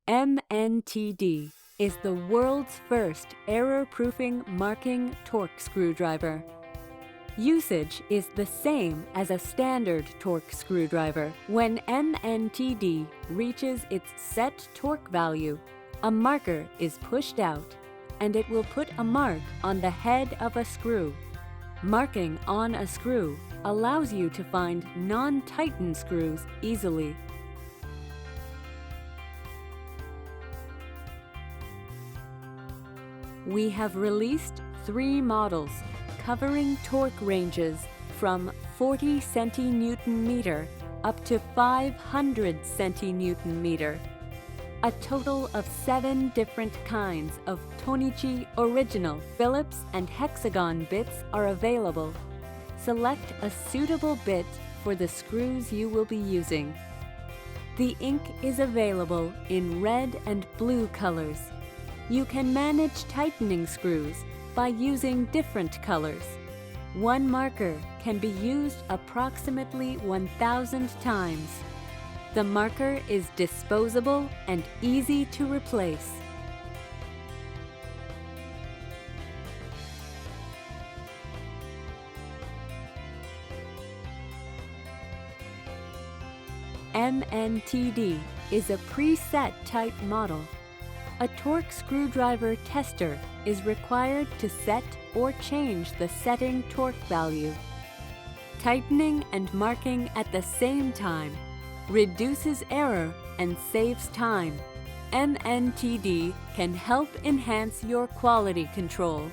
MNTD is the world's first error-proofing marking torque screwdriver. Usage is the same as a standard torque screwdriver. When MNTD reaches its set torque value, a marker is pushed out, and it will put a mark on the head of a screw. Marking on a screw allows you to find non-Tighten screws easily. We have released 3 models covering torque ranges from 40 cm up to 500 cm. A total of 7 different kinds of Tohnichi original Phillips and hexagon bits are available. Select a suitable bit for the screws you will be using. The ink is available in red and blue colors. You can manage tightening screws by using different colors. One marker can be used approximately 1,000 times. The marker is disposable and easy to replace. MNTD is a preset type model. A torque screwdriver tester is required to set or change the setting torque value. Tightening and marking at the same time reduces error and saves time. MNTD can help enhance your quality control.